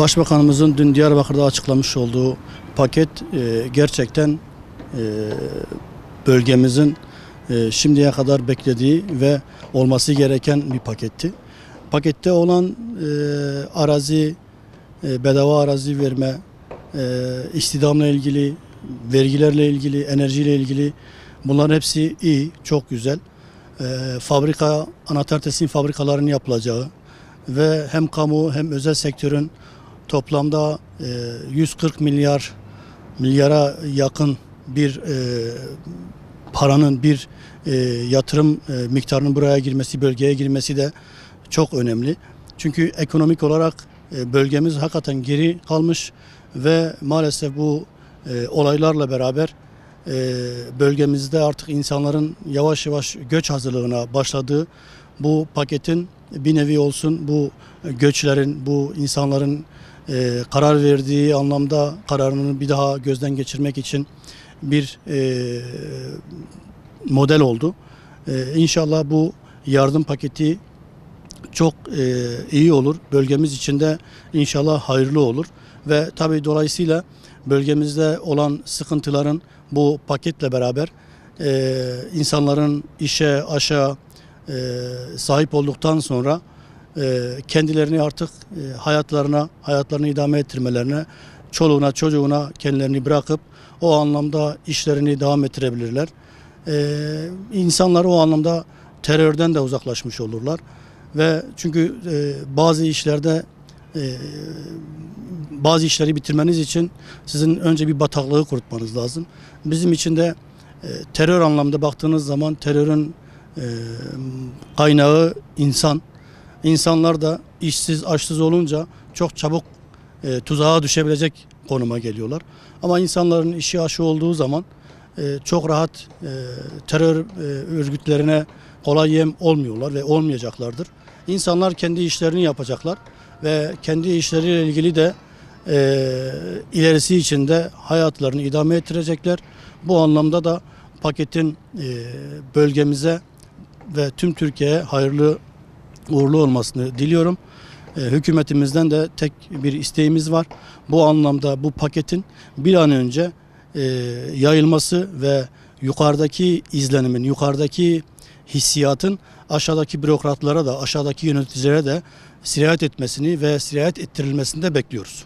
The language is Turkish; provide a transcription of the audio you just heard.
Başbakanımızın dün Diyarbakır'da açıklamış olduğu paket gerçekten bölgemizin şimdiye kadar beklediği ve olması gereken bir paketti. Pakette olan arazi, bedava arazi verme, istihdamla ilgili, vergilerle ilgili, enerjiyle ilgili bunların hepsi iyi, çok güzel. Fabrika, anahtar teslim fabrikalarının yapılacağı ve hem kamu hem özel sektörün toplamda 140 milyara yakın bir paranın bir yatırım miktarının buraya girmesi, bölgeye girmesi de çok önemli. Çünkü ekonomik olarak bölgemiz hakikaten geri kalmış ve maalesef bu olaylarla beraber bölgemizde artık insanların yavaş yavaş göç hazırlığına başladığı, bu paketin bir nevi olsun bu göçlerin, bu insanların karar verdiği anlamda kararını bir daha gözden geçirmek için bir model oldu. İnşallah bu yardım paketi çok iyi olur. Bölgemiz için de inşallah hayırlı olur. Ve tabii dolayısıyla bölgemizde olan sıkıntıların bu paketle beraber insanların işe, aşa sahip olduktan sonra kendilerini artık hayatlarını idame ettirmelerine, çoluğuna, çocuğuna kendilerini bırakıp o anlamda işlerini devam ettirebilirler. İnsanlar o anlamda terörden de uzaklaşmış olurlar. Ve çünkü bazı işlerde bazı işleri bitirmeniz için sizin önce bir bataklığı kurutmanız lazım. Bizim için de terör anlamda baktığınız zaman terörün kaynağı insan. İnsanlar da işsiz, açsız olunca çok çabuk tuzağa düşebilecek konuma geliyorlar. Ama insanların işi aşı olduğu zaman çok rahat terör örgütlerine kolay yem olmuyorlar ve olmayacaklardır. İnsanlar kendi işlerini yapacaklar ve kendi işleriyle ilgili de ilerisi için de hayatlarını idame ettirecekler. Bu anlamda da paketin bölgemize ve tüm Türkiye'ye hayırlı uğurlu olmasını diliyorum. Hükümetimizden de tek bir isteğimiz var. Bu anlamda bu paketin bir an önce yayılması ve yukarıdaki izlenimin, yukarıdaki hissiyatın aşağıdaki bürokratlara da, aşağıdaki yöneticilere de sirayet etmesini ve sirayet ettirilmesini de bekliyoruz.